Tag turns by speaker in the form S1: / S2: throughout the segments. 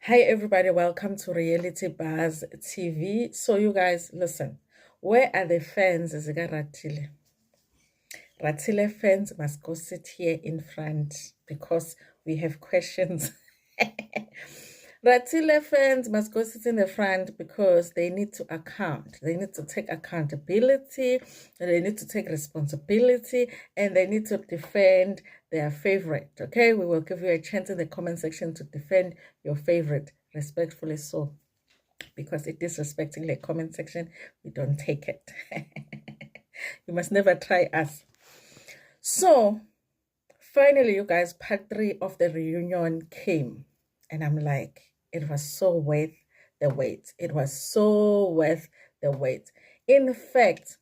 S1: Hi, everybody. Welcome to Reality Buzz TV. So, you guys, listen. Where are the fans? Zika Ratile. Ratile fans must go sit here in front because we have questions. Ratile fans must go sit in the front because they need to account. They need to take accountability, they need to take responsibility, and they need to defend their favorite. Okay, we will give you a chance in the comment section to defend your favorite respectfully so, because it is disrespecting the comment section, we don't take it. You must never try us. So finally, you guys, part 3 of the reunion came, and I'm like, it was so worth the wait. It was so worth the wait. In fact,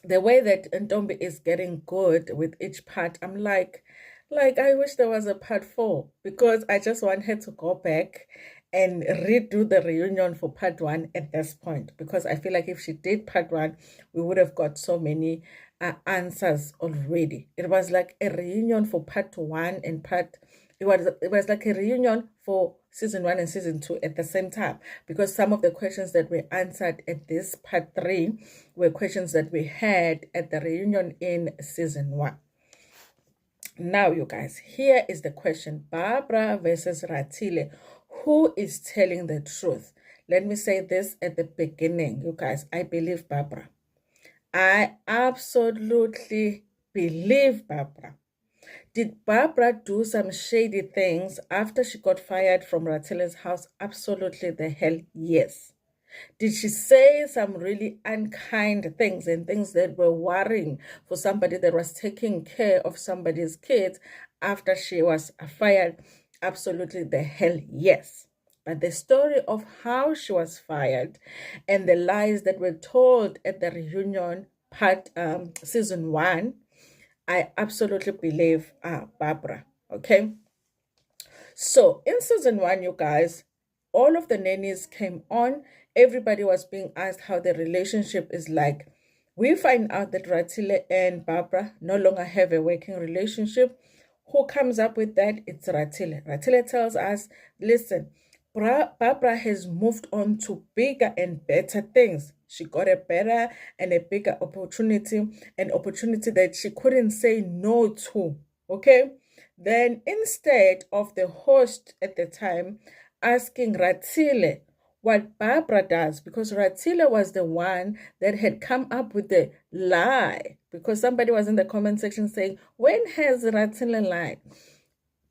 S1: the way that Ntombi is getting good with each part, I'm like I wish there was a part 4, because I just want her to go back and redo the reunion for part 1 at this point, because I feel like if she did part 1, we would have got so many answers already. It was like a reunion for part 1 and part it was like a reunion for season 1 and season 2 at the same time, because some of the questions that were answered at this part 3 were questions that we had at the reunion in season 1. Now, you guys, here is the question: Barbara versus Ratile. Who is telling the truth? Let me say this at the beginning, you guys. I believe Barbara. I absolutely believe Barbara. Did Barbara do some shady things after she got fired from Ratile's house? Absolutely the hell yes. Did she say some really unkind things and things that were worrying for somebody that was taking care of somebody's kids after she was fired? Absolutely the hell yes. But the story of how she was fired and the lies that were told at the reunion part season 1, I absolutely believe Barbara. Okay. So in season 1, you guys, all of the nannies came on. Everybody was being asked how the relationship is like. We find out that Ratile and Barbara no longer have a working relationship. Who comes up with that? It's Ratile. Ratile tells us, listen, Barbara has moved on to bigger and better things. She got a better and a bigger opportunity, an opportunity that she couldn't say no to. Okay? Then instead of the host at the time asking Ratile what Barbara does, because Ratile was the one that had come up with the lie, because somebody was in the comment section saying, when has Ratile lied?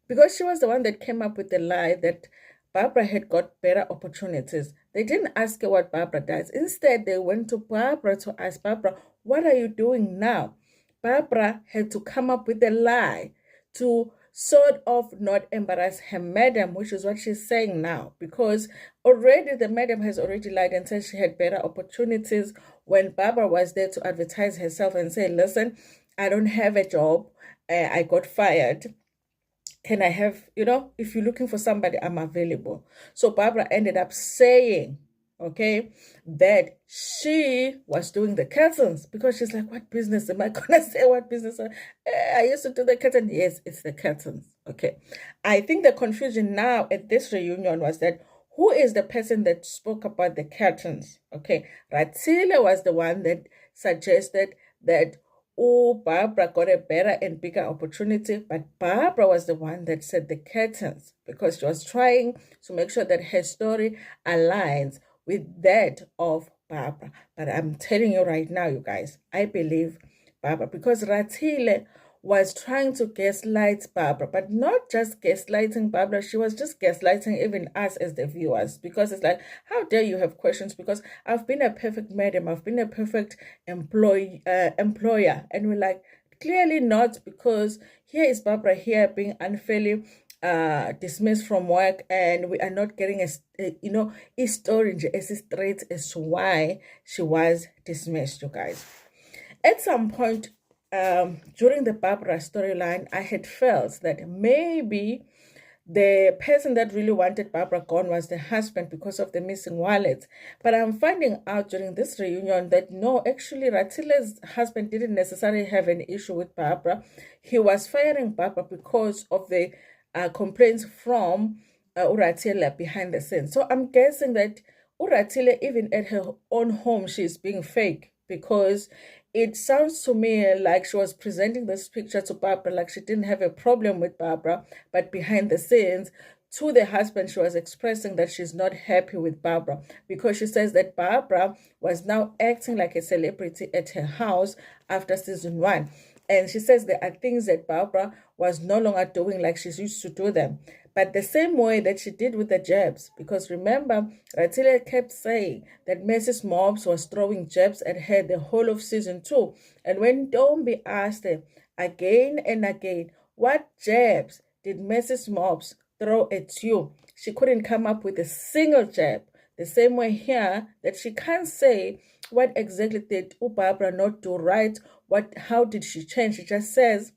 S1: Because she was the one that came up with the lie that Barbara had got better opportunities. They didn't ask her what Barbara does. Instead, they went to Barbara to ask Barbara, what are you doing now? Barbara had to come up with a lie to sort of not embarrass her madam, which is what she's saying now, because already the madam has already lied and said she had better opportunities when Barbara was there to advertise herself and say, listen, I don't have a job. I got fired. Can I have, if you're looking for somebody, I'm available. So Barbara ended up saying, okay, that she was doing the curtains, because she's like, what business am I gonna say? What business? I used to do the curtains. Yes, it's the curtains. Okay. I think the confusion now at this reunion was that who is the person that spoke about the curtains? Okay. Ratile was the one that suggested that, oh, Barbara got a better and bigger opportunity, but Barbara was the one that set the curtains, because she was trying to make sure that her story aligns with that of Barbara. But I'm telling you right now, you guys, I believe Barbara, because Ratile was trying to gaslight Barbara, but not just gaslighting Barbara, she was just gaslighting even us as the viewers, because it's like, how dare you have questions? Because I've been a perfect madam, I've been a perfect employer, and we're like, clearly not, because here is Barbara here being unfairly dismissed from work, and we are not getting a story as straight as to why she was dismissed, you guys. At some point during the Barbara storyline, I had felt that maybe the person that really wanted Barbara gone was the husband because of the missing wallet. But I'm finding out during this reunion that no, actually Ratile's husband didn't necessarily have an issue with Barbara. He was firing Barbara because of the complaints from Ratile behind the scenes. So I'm guessing that Ratile, even at her own home, she's being fake, because it sounds to me like she was presenting this picture to Barbara like she didn't have a problem with Barbara, but behind the scenes, to the husband, she was expressing that she's not happy with Barbara, because she says that Barbara was now acting like a celebrity at her house after season 1. And she says there are things that Barbara was no longer doing like she used to do them. But the same way that she did with the jabs. Because remember, Ratile kept saying that Mrs. Mobs was throwing jabs at her the whole of season 2. And when Dombi asked her again and again, what jabs did Mrs. Mobs throw at you? She couldn't come up with a single jab. The same way here, that she can't say what exactly did Barbara not do right, how did she change. She just says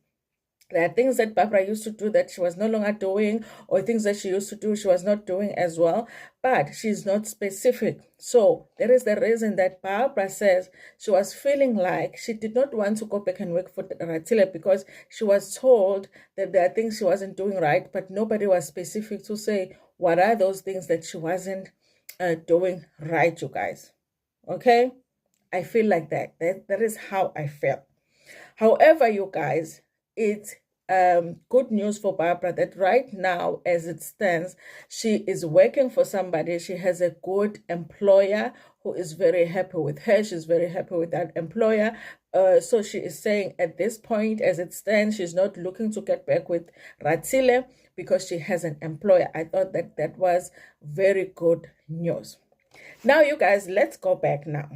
S1: there are things that Barbara used to do that she was no longer doing, or things that she used to do she was not doing as well, but she's not specific. So that is the reason that Barbara says she was feeling like she did not want to go back and work for Ratile, because she was told that there are things she wasn't doing right, but nobody was specific to say what are those things that she wasn't doing right, you guys. Okay? I feel like that. That is how I felt. However, you guys, it's good news for Barbara that right now, as it stands, she is working for somebody. She has a good employer who is very happy with her. She's very happy with that employer. So she is saying at this point, as it stands, she's not looking to get back with Ratile because she has an employer. I thought that that was very good news. Now, you guys, let's go back now.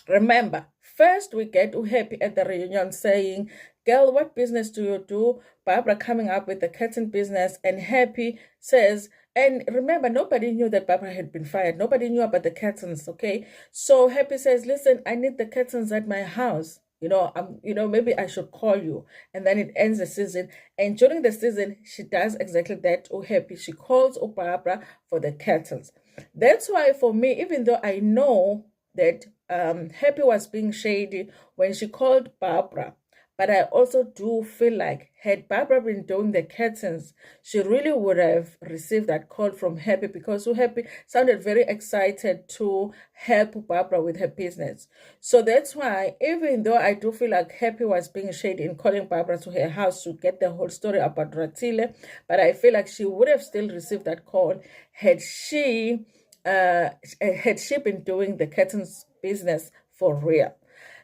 S1: Remember, first we get Happy at the reunion saying, girl, what business do you do? Barbara coming up with the curtain business, and Happy says, and remember, nobody knew that Barbara had been fired. Nobody knew about the curtains, okay? So Happy says, listen, I need the curtains at my house. Maybe I should call you. And then it ends the season. And during the season, she does exactly that. Happy. She calls Barbara for the curtains. That's why for me, even though I know that Happy was being shady when she called Barbara, but I also do feel like had Barbara been doing the curtains, she really would have received that call from Happy, because Happy sounded very excited to help Barbara with her business. So that's why, even though I do feel like Happy was being shady in calling Barbara to her house to get the whole story about Ratile, but I feel like she would have still received that call had she been doing the curtains business for real.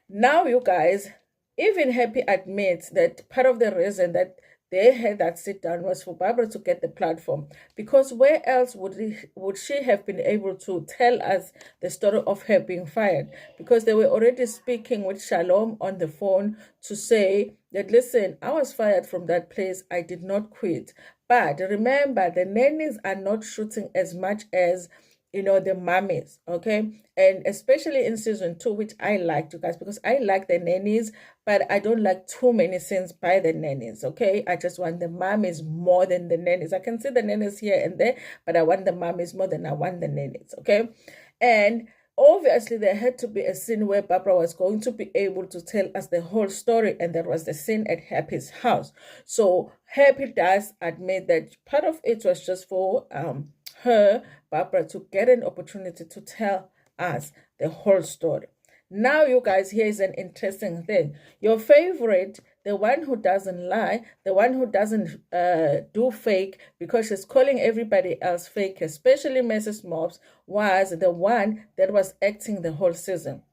S1: Now, you guys, even Happy admits that part of the reason that they had that sit down was for Barbara to get the platform, because where else would she have been able to tell us the story of her being fired? Because they were already speaking with Shalom on the phone to say that, listen, I was fired from that place. I did not quit. But remember, the nannies are not shooting as much as the mummies, okay? And especially in season 2, which I liked, you guys, because I like the nannies, but I don't like too many scenes by the nannies, okay? I just want the mummies more than the nannies. I can see the nannies here and there, but I want the mummies more than I want the nannies, okay? And obviously, there had to be a scene where Barbara was going to be able to tell us the whole story, and that was the scene at Happy's house. So Happy does admit that part of it was just for her, Barbara, to get an opportunity to tell us the whole story. Now, you guys, here's an interesting thing. Your favorite, the one who doesn't lie, the one who doesn't do fake, because she's calling everybody else fake, especially Mrs. Mobs, was the one that was acting the whole season.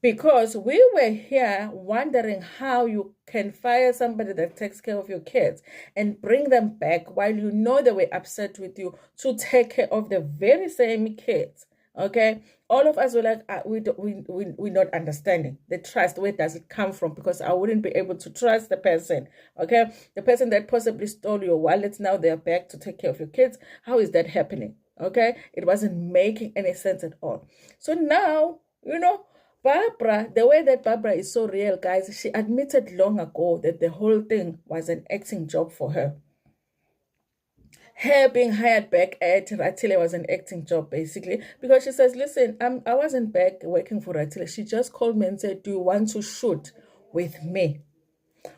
S1: Because we were here wondering how you can fire somebody that takes care of your kids and bring them back while you know they were upset with you to take care of the very same kids. Okay, all of us were like, we're not understanding the trust. Where does it come from? Because I wouldn't be able to trust the person. Okay, the person that possibly stole your wallets, now they're back to take care of your kids. How is that happening? Okay, it wasn't making any sense at all. So now, Barbara, the way that Barbara is so real, guys, she admitted long ago that the whole thing was an acting job for her. Her being hired back at Ratile was an acting job, basically, because she says, listen, I wasn't back working for Ratile. She just called me and said, do you want to shoot with me?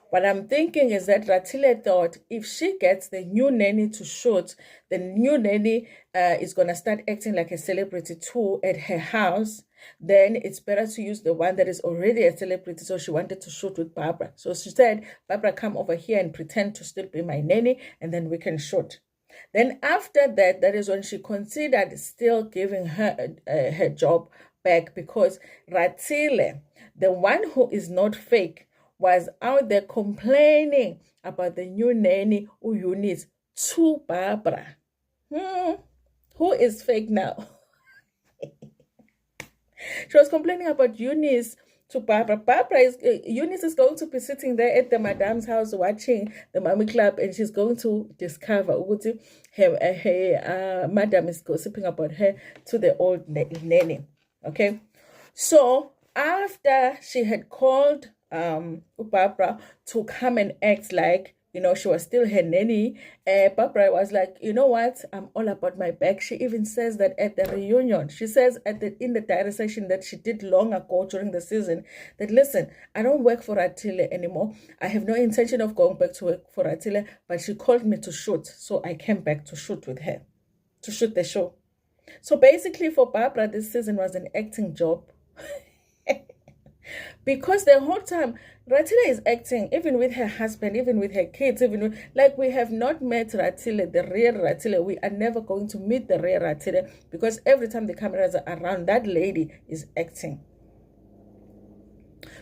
S1: What I'm thinking is that Ratile thought if she gets the new nanny to shoot, the new nanny is going to start acting like a celebrity too at her house. Then it's better to use the one that is already a celebrity. So she wanted to shoot with Barbara. So she said, Barbara, come over here and pretend to still be my nanny, and then we can shoot. Then after that, that is when she considered still giving her her job back, because Ratile, the one who is not fake, was out there complaining about the new nanny Eunice to Barbara. Who is fake now? She was complaining about Eunice to Barbara. Eunice is going to be sitting there at the madam's house watching the Mommy Club, and she's going to discover her madam is gossiping about her to the old nanny. Okay, so after she had called Barbara to come and act like, she was still her nanny, Barbara was like, you know what, I'm all about my bag. She even says that at the reunion. She says in the diary session that she did long ago during the season, that listen, I don't work for Ratile anymore. I have no intention of going back to work for Ratile, but she called me to shoot, so I came back to shoot with her, to shoot the show. So basically for Barbara, this season was an acting job. Because the whole time Ratile is acting, even with her husband, even with her kids, like we have not met Ratile, the real Ratile. We are never going to meet the real Ratile, because every time the cameras are around, that lady is acting.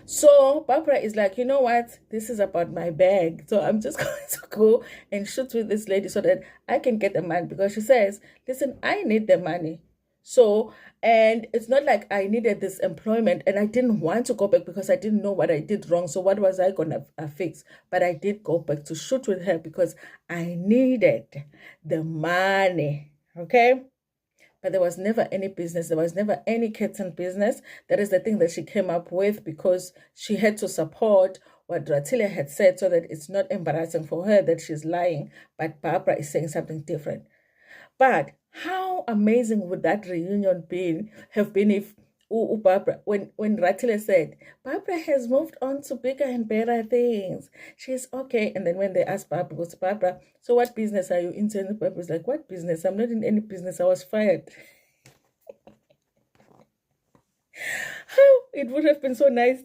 S1: So Barbara is like, you know what? This is about my bag. So I'm just going to go and shoot with this lady so that I can get the money. Because she says, listen, I need the money. So, and it's not like I needed this employment and I didn't want to go back because I didn't know what I did wrong. So what was I going to fix? But I did go back to shoot with her because I needed the money. Okay? But there was never any business. There was never any kitten business. That is the thing that she came up with, because she had to support what Ratile had said so that it's not embarrassing for her that she's lying. But Barbara is saying something different. But how amazing would that reunion have been if Barbara, when Ratile said, Barbara has moved on to bigger and better things. She's okay. And then when they asked Barbara, was Barbara, so what business are you in? And Barbara was like, what business? I'm not in any business. I was fired. How it would have been so nice.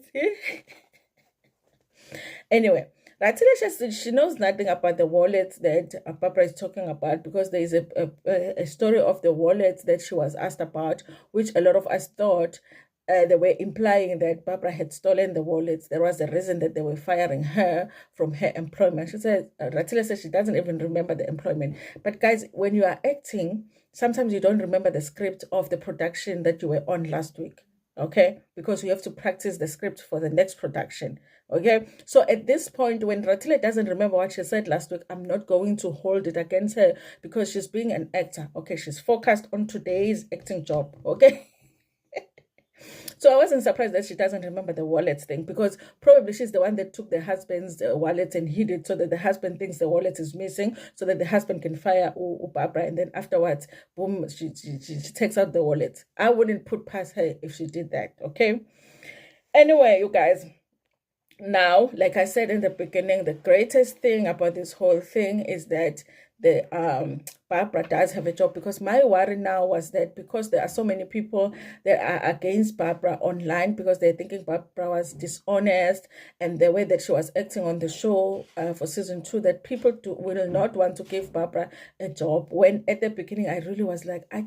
S1: Anyway, Ratile, she knows nothing about the wallet that Barbara is talking about, because there is a story of the wallet that she was asked about, which a lot of us thought they were implying that Barbara had stolen the wallets. There was a reason that they were firing her from her employment. She said, Ratile says she doesn't even remember the employment. But guys, when you are acting, sometimes you don't remember the script of the production that you were on last week. Okay, because you have to practice the script for the next production. Okay, so at this point, when Ratile doesn't remember what she said last week, I'm not going to hold it against her, because she's being an actor. Okay, she's focused on today's acting job. Okay. So I wasn't surprised that she doesn't remember the wallet thing, because probably she's the one that took the husband's wallet and hid it so that the husband thinks the wallet is missing, so that the husband can fire Barbara, and then afterwards, boom, she takes out the wallet. I wouldn't put past her if she did that. Okay. Anyway, you guys. Now, like I said in the beginning, the greatest thing about this whole thing is that the Barbara does have a job, because my worry now was that because there are so many people that are against Barbara online, because they're thinking Barbara was dishonest and the way that she was acting on the show for season 2, that people will not want to give Barbara a job. When at the beginning I really was like, I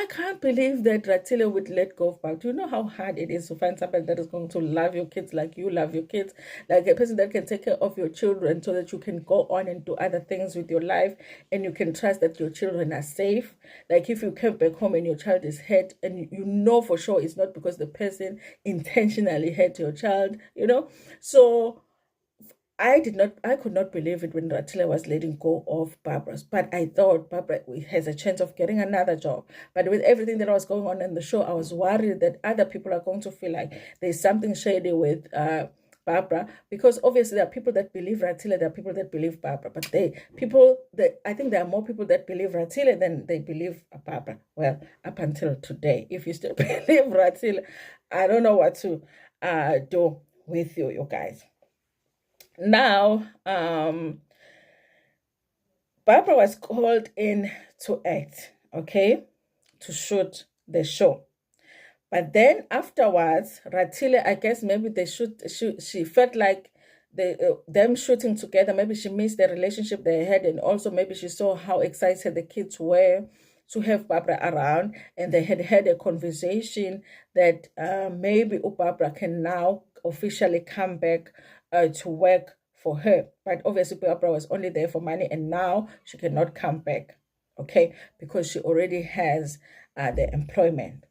S1: can't believe that Ratile would let go of Barbara. Do you know how hard it is to find somebody that is going to love your kids like you love your kids? Like a person that can take care of your children so that you can go on and do other things with your life, and you can trust that your children are safe. Like if you come back home and your child is hurt, and you know for sure it's not because the person intentionally hurt your child, So I could not believe it when Ratile was letting go of Barbara's. But I thought Barbara has a chance of getting another job. But with everything that was going on in the show, I was worried that other people are going to feel like there's something shady with Barbara, because obviously there are people that believe Ratile, there are people that believe Barbara, but I think there are more people that believe Ratile than they believe Barbara. Well, up until today, if you still believe Ratile, I don't know what to do with you guys. Now, Barbara was called in to act, okay, to shoot the show. But then afterwards, Ratile, I guess maybe she felt like them shooting together, maybe she missed the relationship they had, and also maybe she saw how excited the kids were to have Barbara around, and they had a conversation that maybe Barbara can now officially come back to work for her. But obviously, Barbara was only there for money, and now she cannot come back, okay, because she already has the employment.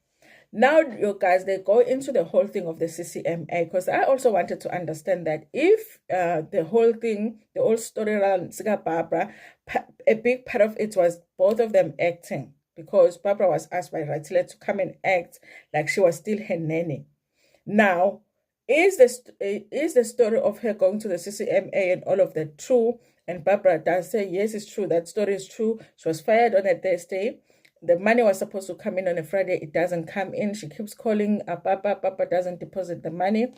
S1: Now, you guys, they go into the whole thing of the CCMA, because I also wanted to understand that if the whole thing, the whole story around Sika Barbara, a big part of it was both of them acting, because Barbara was asked by Ratile to come and act like she was still her nanny. Now, is the story of her going to the CCMA and all of that true? And Barbara does say, yes, it's true. That story is true. She was fired on a Thursday. The money was supposed to come in on a Friday. It doesn't come in. She keeps calling Papa. Papa doesn't deposit the money.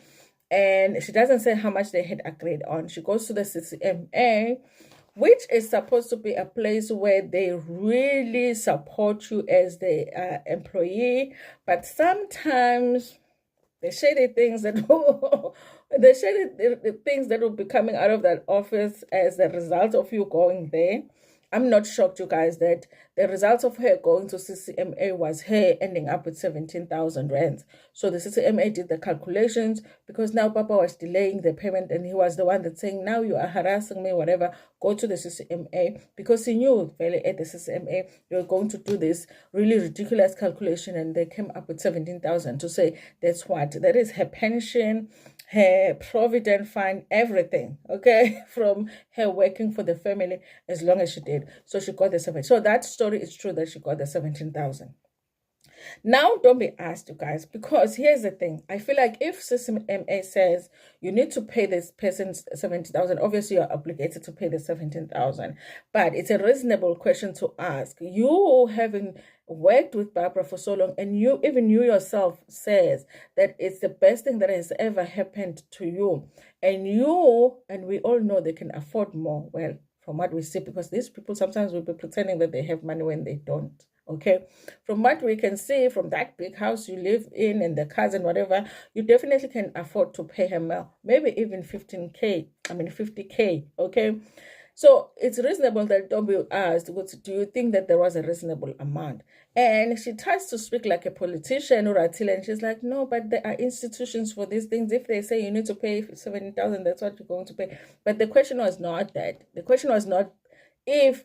S1: And she doesn't say how much they had agreed on. She goes to the CCMA, which is supposed to be a place where they really support you as the employee. But sometimes the shady things that the things that will be coming out of that office as a result of you going there. I'm not shocked, you guys, that the result of her going to CCMA was her ending up with 17,000 rands. So the CCMA did the calculations, because now Papa was delaying the payment, and he was the one that's saying, now you are harassing me, whatever, go to the CCMA, because he knew really at the CCMA they were going to do this really ridiculous calculation, and they came up with 17,000 to say that's what that is her pension, her provident fund, everything, okay, from her working for the family as long as she did. So she got the 7. So that story is true that she got the 17,000. Now, don't be asked, you guys, because here's the thing. I feel like if CCMA says you need to pay this person 70,000, obviously you're obligated to pay the 17,000. But it's a reasonable question to ask. You having worked with Barbara for so long, and you yourself says that it's the best thing that has ever happened to you, and we all know they can afford more. Well, from what we see, because these people sometimes will be pretending that they have money when they don't. Okay, from what we can see from that big house you live in and the cars and whatever, you definitely can afford to pay her more, maybe even 15K, 50K. Okay, so it's reasonable that don't be asked, do you think that there was a reasonable amount? And she tries to speak like a politician or Ratile, and she's like, no, but there are institutions for these things. If they say you need to pay 70,000, that's what you're going to pay. But the question was not that. The question was not if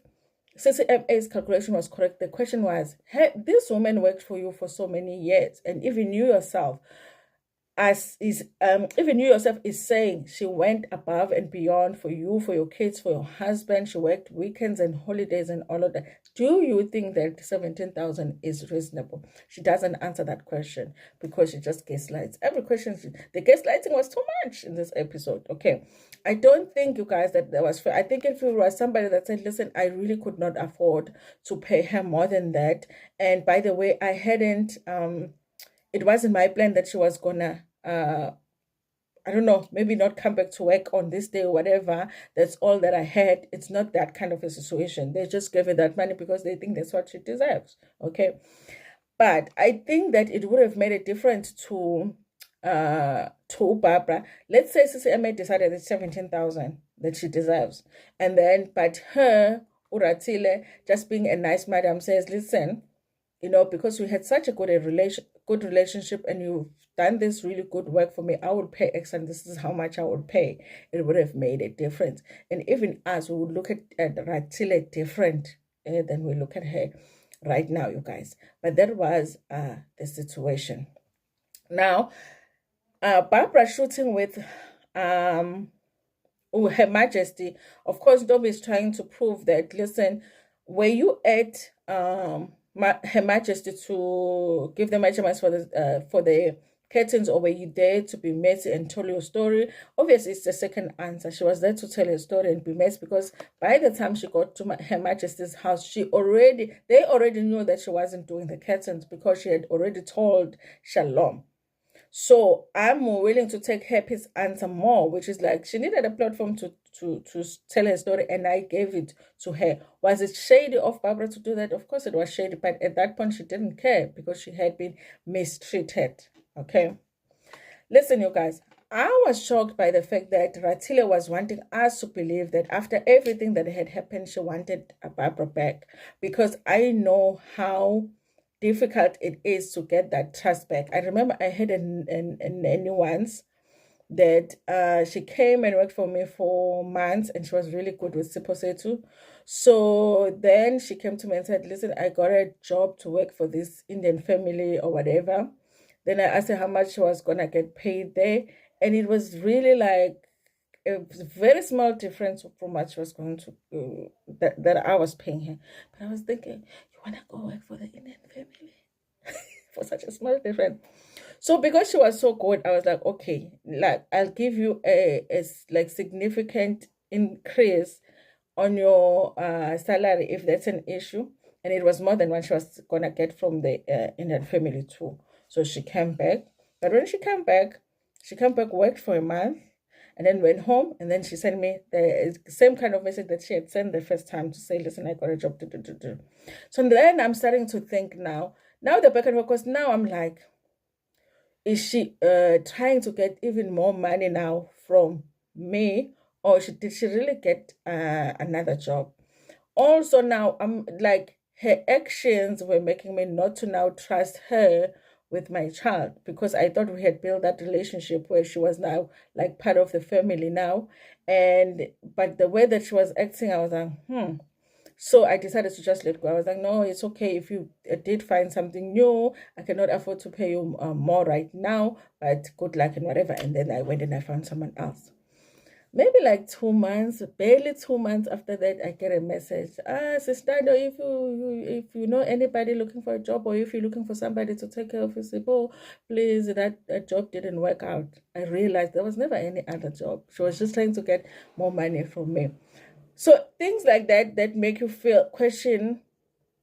S1: CCMA's calculation was correct. The question was, hey, this woman worked for you for so many years, and even you yourself, even you yourself is saying she went above and beyond for you, for your kids, for your husband. She worked weekends and holidays and all of that. Do you think that 17,000 is reasonable? She doesn't answer that question because she just gaslights. Every question, the gaslighting was too much in this episode. Okay, I don't think, you guys, that was fair. I think if it was somebody that said, listen, I really could not afford to pay her more than that, and by the way, I hadn't it wasn't my plan that she was gonna I don't know, maybe not come back to work on this day or whatever. That's all that I had. It's not that kind of a situation. They just gave her that money because they think that's what she deserves. Okay. But I think that it would have made a difference to Barbara. Let's say CCMA decided that 17,000 that she deserves. And then but her, Uratile, just being a nice madam, says, listen, because we had such a good relationship, and you've done this really good work for me, I would pay X, and this is how much I would pay. It would have made a difference. And even us, we would look at Ratile different than we look at her right now, you guys. But that was the situation. Now, Barbara shooting with Her Majesty, of course, Dobby is trying to prove that, listen, were you at Her Majesty to give the measurements for the curtains, or were you there to be messy and tell your story? Obviously, it's the second answer. She was there to tell her story and be messy, because by the time she got to Her Majesty's house, they already knew that she wasn't doing the curtains, because she had already told Shalom. So I'm more willing to take Happy's answer more, which is like she needed a platform to tell her story, and I gave it to her. Was it shady of Barbara to do that? Of course it was shady, but at that point she didn't care because she had been mistreated. Okay. Listen, you guys, I was shocked by the fact that Ratile was wanting us to believe that after everything that had happened, she wanted Barbara back, because I know how difficult it is to get that trust back. I remember I had a nanny once that she came and worked for me for months, and she was really good with Siposetu. So then she came to me and said, listen, I got a job to work for this Indian family or whatever. Then I asked her how much she was gonna get paid there, and it was really like a very small difference from what she was going to that I was paying her. But I was thinking, you wanna go work for the Indian family for such a small difference? So because she was so good, I was like, okay, like I'll give you a like significant increase on your salary if that's an issue. And it was more than what she was gonna get from the Indian family too. So she came back. But when she came back, worked for a month, and then went home. And then she sent me the same kind of message that she had sent the first time to say, listen, I got a job to do. So then I'm starting to think now the back and forth, because now I'm like, is she trying to get even more money now from me, or did she really get another job? Also, now I'm like, her actions were making me not to now trust her with my child, because I thought we had built that relationship where she was now like part of the family now. And but the way that she was acting, I was like, so I decided to just let go. I was like, no, it's okay. If you did find something new, I cannot afford to pay you more right now, but good luck and whatever. And then I went and I found someone else. Maybe like 2 months, barely 2 months after that, I get a message. Sister, if you know anybody looking for a job, or if you're looking for somebody to take care of your people, please, that job didn't work out. I realized there was never any other job. She was just trying to get more money from me. So things like that make you feel question,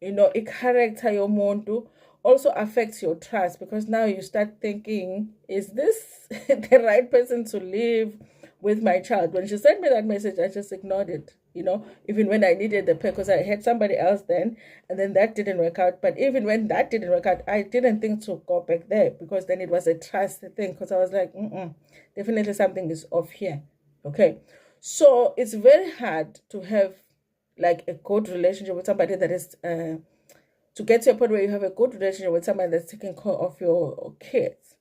S1: a character yomuntu also affects your trust, because now you start thinking, is this the right person to live with my child? When she sent me that message, I just ignored it, even when I needed the pay, because I had somebody else then, and then that didn't work out. But even when that didn't work out, I didn't think to go back there, because then it was a trust thing, because I was like, definitely something is off here. Okay. So it's very hard to have like a good relationship with somebody that is to get to a point where you have a good relationship with somebody that's taking care of your kids.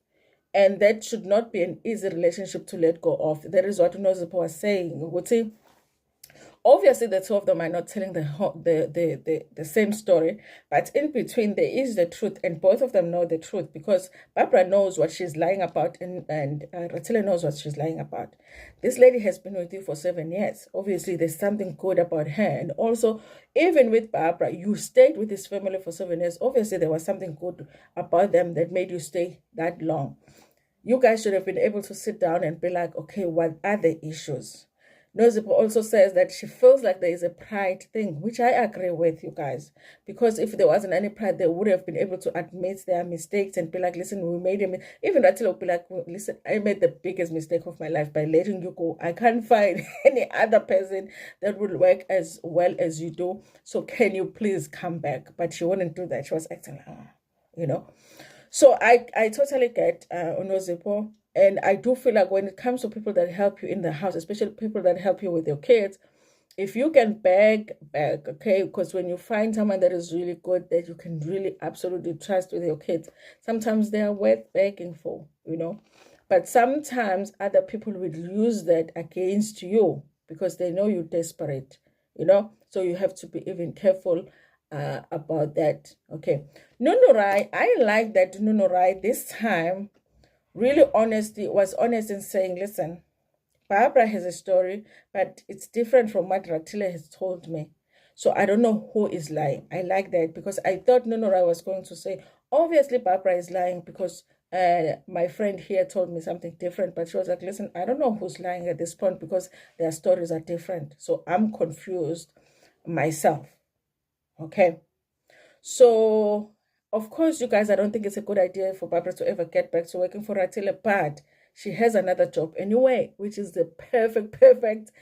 S1: And that should not be an easy relationship to let go of. That is what Nozipo was saying. Would say, obviously the two of them are not telling the same story, but in between there is the truth, and both of them know the truth, because Barbara knows what she's lying about, and Ratile knows what she's lying about. This lady has been with you for 7 years. Obviously there's something good about her. And also, even with Barbara, you stayed with this family for 7 years. Obviously there was something good about them that made you stay that long. You guys should have been able to sit down and be like, okay, what are the issues? Nozipo also says that she feels like there is a pride thing, which I agree with, you guys. Because if there wasn't any pride, they would have been able to admit their mistakes and be like, listen, we made a mistake. Even Ratile would be like, listen, I made the biggest mistake of my life by letting you go. I can't find any other person that would work as well as you do. So can you please come back? But she wouldn't do that. She was acting like, you know. So I totally get Onozipo. And I do feel like when it comes to people that help you in the house, especially people that help you with your kids, if you can beg, okay? Because when you find someone that is really good, that you can really absolutely trust with your kids, sometimes they are worth begging for. But sometimes other people will use that against you because they know you're desperate. So you have to be even careful about that. Okay. Nunurai, I like that Nunurai this time really was honest in saying, listen, Barbara has a story, but it's different from what Ratile has told me. So I don't know who is lying. I like that, because I thought Nunurai was going to say, obviously Barbara is lying because my friend here told me something different. But she was like, listen, I don't know who's lying at this point because their stories are different. So I'm confused myself. Okay. So Of course, you guys, I don't think it's a good idea for Barbara to ever get back to working for Ratile, but she has another job anyway, which is the perfect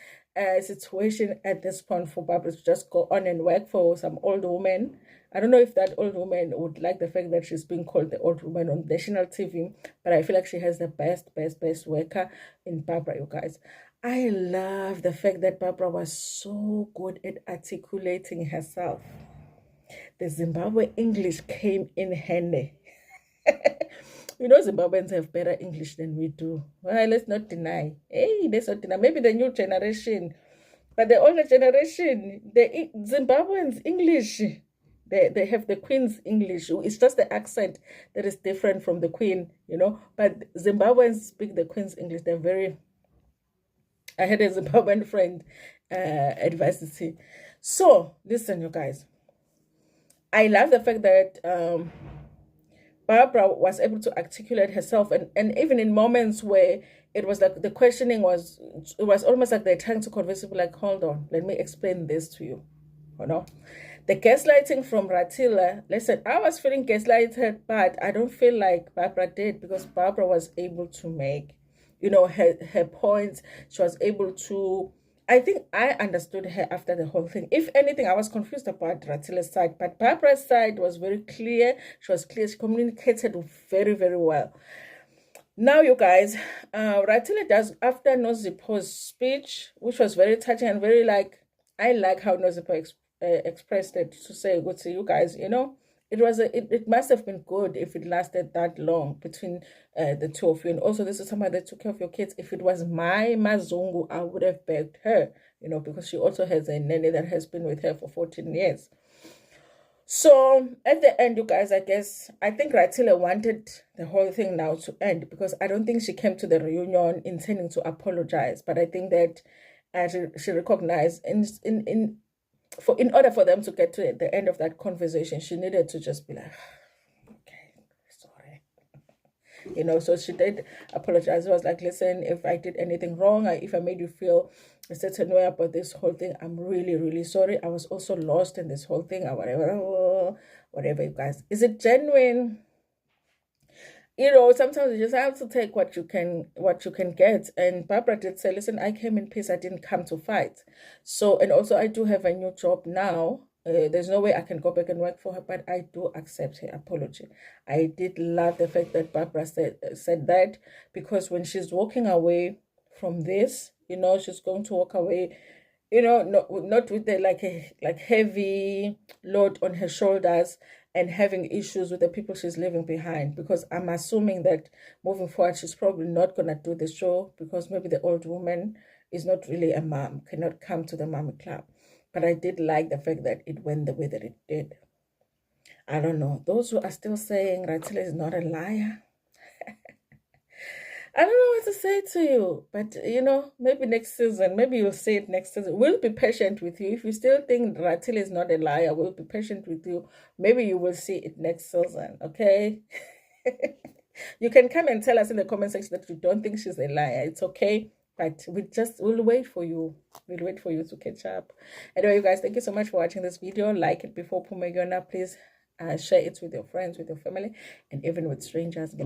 S1: situation at this point for Barbara to just go on and work for some old woman. I don't know if that old woman would like the fact that she's being called the old woman on national TV, but I feel like she has the best worker in Barbara, you guys. I love the fact that Barbara was so good at articulating herself. The Zimbabwe English came in handy. You know, Zimbabweans have better English than we do. Well, let's not deny. Hey, let's not deny. Maybe the new generation, but the older generation, the Zimbabweans English, they have the Queen's English. It's just the accent that is different from the Queen, you know. But Zimbabweans speak the Queen's English. They're very. I had a Zimbabwean friend at varsity. So listen, you guys. I love the fact that Barbara was able to articulate herself, and even in moments where it was like the questioning was, it was almost like they're trying to convince people, like, hold on, let me explain this to you. You know, the gaslighting from Ratile. Listen, I was feeling gaslighted, but I don't feel like Barbara did, because Barbara was able to make, you know, her points. She was able to. I think I understood her after the whole thing. If anything, I was confused about Ratile's side, but Barbara's side was very clear. She was clear. She communicated very well. Now, you guys, Ratile does, after Nozipo's speech, which was very touching and very, like, I like how Nozipo expressed it, to say, good to you guys, you know, it must have been good if it lasted that long between the two of you. And also, this is somebody that took care of your kids. If it was my Mazungu, I would have begged her, you know, because she also has a nanny that has been with her for 14 years. So at the end, you guys, I think Ratile wanted the whole thing now to end, because I don't think she came to the reunion intending to apologize. But I think that she recognized in order for them to get to the end of that conversation, she needed to just be like, okay, sorry. You know, so she did apologize. It was like, listen, if I did anything wrong, if I made you feel a certain way about this whole thing, I'm really sorry. I was also lost in this whole thing, or whatever, you guys. Is it genuine? You know, sometimes you just have to take what you can get. And Barbara did say, listen, I came in peace. I didn't come to fight. So, and also I do have a new job now. There's no way I can go back and work for her, but I do accept her apology. I did love the fact that Barbara said that, because when she's walking away from this, you know, she's going to walk away, you know, not with the like heavy load on her shoulders, and having issues with the people she's leaving behind. Because I'm assuming that moving forward, she's probably not going to do the show, because maybe the old woman is not really a mom, cannot come to the mommy club. But I did like the fact that it went the way that it did. I don't know. Those who are still saying Ratile is not a liar, I don't know what to say to you, but you know, maybe next season, maybe you'll say it next season. We'll be patient with you. If you still think Ratile is not a liar, we'll be patient with you. Maybe you will see it next season, okay? You can come and tell us in the comment section that you don't think she's a liar. It's okay, but we'll wait for you. We'll wait for you to catch up. Anyway, you guys, thank you so much for watching this video. Like it before Pumegona, please. Share it with your friends, with your family, and even with strangers.